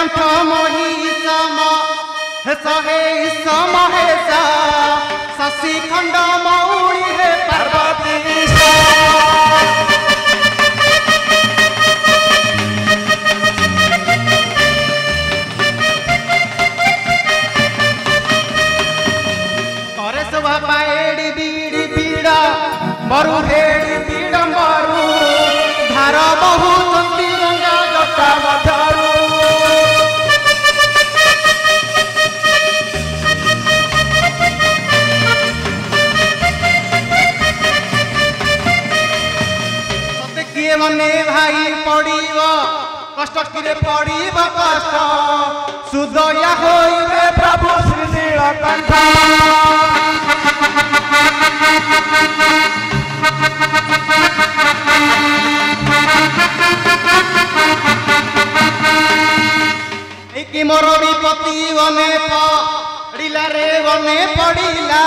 कंठ महिषम हेस हे सम हेसा शशि खंड मौली हे पार्वती करे शोभा पाएड़ी बीड़ी बीड़ा मरु हेड़ी बीड़ा मरु धार बहु चंदी गंगा जटा मधारू सते किए मने भाई पड़ीब कष्ट किरे पड़ीब कष्ट सुदया होइबे प्रभु श्री नीलकंठ कि मोर विपत्ति बने पड़िला रे बने पड़िला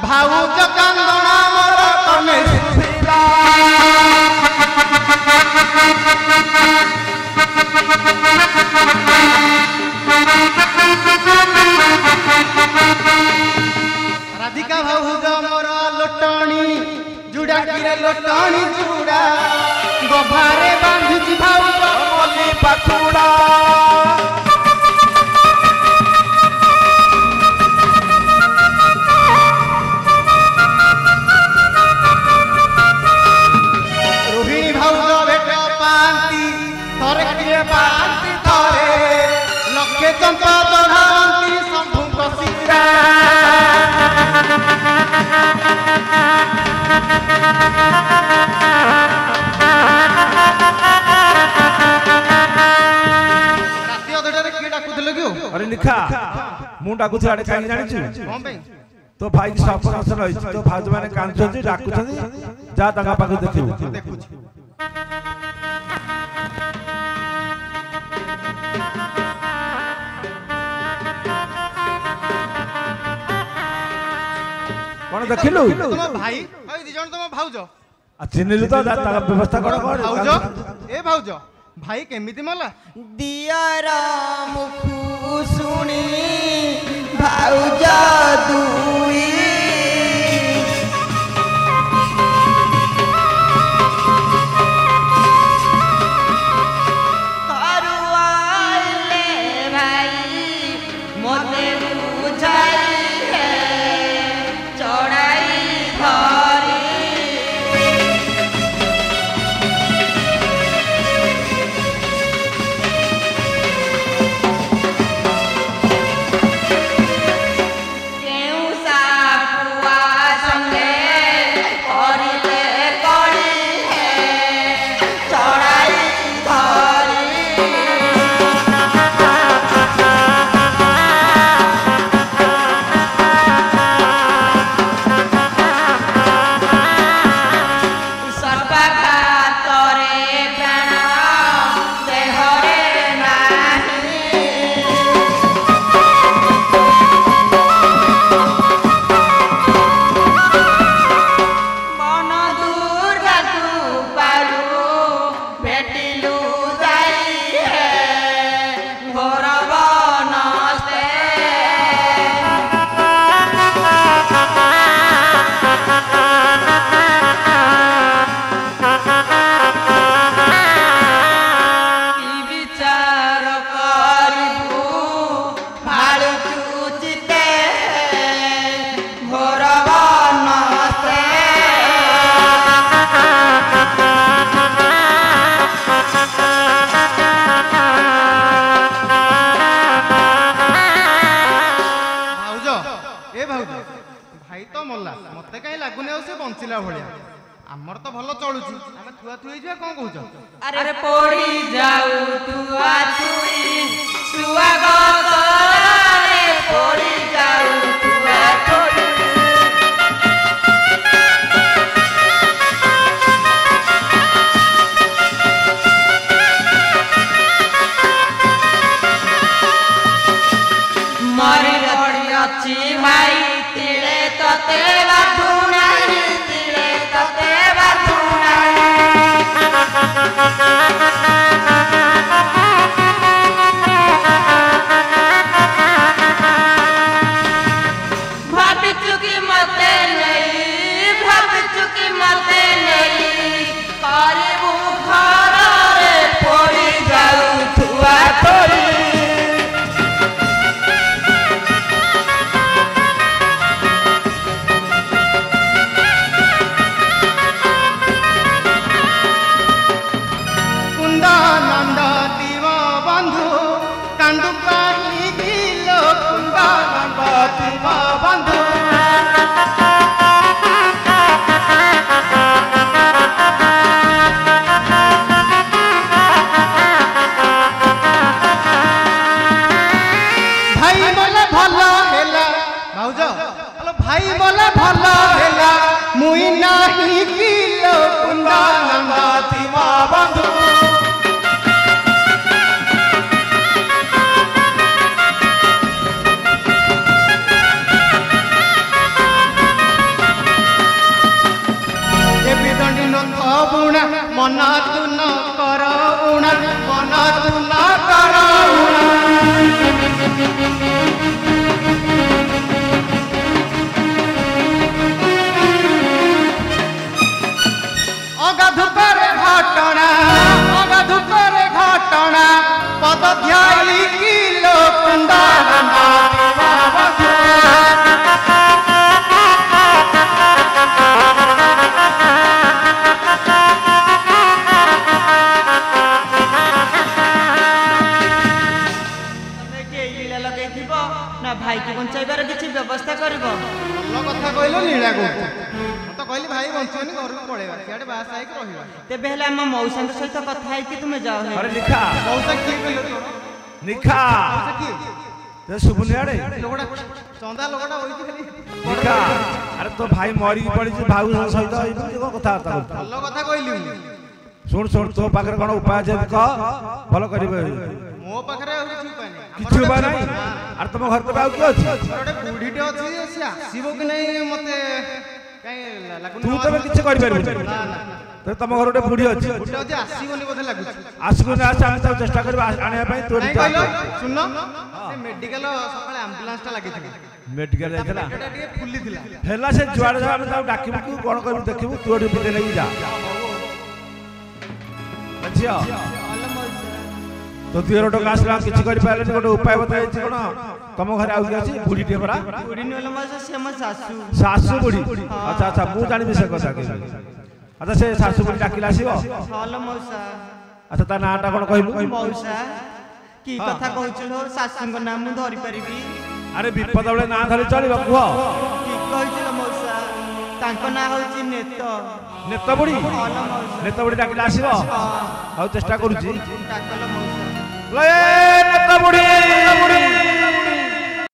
भाऊज कांदना मोर तने सुभिला राधिका भाऊज मोर लोटणी जुड़ा किरे लोटणी जुड़ा गभारे बांधुची भाऊज मली पाखुड़ा चंपा चढ़ाती शंभु कसीरा राति अधटारे किए डाकुथिले कि अरे निखा मु डाकुथि आडे काई जानिछु कोन पे तो भाई सपनास रही तो भाज माने कांचुछि डाकुछथि जा तंगा पाख देखिबु देखुछि कोन देखिलु तुम भाई भाई दी जण तुम भाउज आ चिन्हिलु तो ता व्यवस्था कर भाउज ए भाउज भाई केमिति मला दियार मुखु सुनी भाउज दुई आमर तो भल चलुची आमे थुआ थुई जे कोन कहउछ अरे पड़ी जाऊ तुआ तुई सुआगत रे पड़ी जाऊ तुआ तुई मरी पड़ी अछि भाई तिले तते बाधु नाही तिले तते बाधु नाही ବନ୍ଧୁ বুଣା মন তু ন কর উଣା মন তু ন কর উଣା অগাধুকরে ঘটনা পদ ধ্যায়ী কিলো কুন্দানা भाई की बंचाइबार किसी व्यवस्था करिवो ଭଲ କଥା କହିଲ नीला को तो कहली भाई बंचनी घर को पळेबा सियाडे बास आइ के रहिबा तेबे हेले हम मौसा के सहित कथा है कि तुमे जाओ है अरे निखा मौसा की कहलो तो निखा मौसा की ते सुबुनी आड़े लोगडा चंदा लोगडा होई खाली निखा अरे तो भाई मरी पड़ी जे भाऊ सहित आइ को कथा करता ଭଲ କଥା କହିली सुन सुन तो पाखर कोन उपाय जे कह भलो करिबे मो पाखरे आ କିଛି उपाय नहीं किछु उपाय नहीं अरे तुम घर पे बाऊ की अछि गोटे बुढीटे अछि से आसीबो कि नहीं मते काई लागुनी तू तबे किछु करि परबे तो तुम घर गोटे बुढी अछि बुढी अछि आसीबोनी बोधे लागु आसबो ना आस हम तो चेष्टा करबा आनिया पई तोरी नहीं कहलो सुन से मेडिकल सकाळे एम्बुलेंस टा लागि थिला मेडिकल जाइतला एटा ଟିକେ फुल्ली थिला हेला से जुआड़ जा हम ताऊ डाकिबु तू कोन करबु देखिबु तोरी पके लई जा अच्छा तो 13 टका आसला किछि करि पाले गोटे उपाय बताइ छी कोन तुम घर आउ अछि बुढी टे परा बुढ़ी नले मौसा से हम सासू सासू बुढी अच्छा अच्छा मु जानि विषय कथा के अच्छा से सासू बुढी डाकिला आसीबो हल मौसा अच्छा ता नाटा कोन कहलु मौसा की कथा कहउछलो सासू को नाम मु धरि परिबी अरे विपद बेले ना धरि चलिबो कुह की कहउछलो मौसा तांको ना होछि नेत बुढी हल मौसा नेत बुढी डाकिला आसीबो आ चेष्टा करूची ताकलो मौसा ले नेत बुढी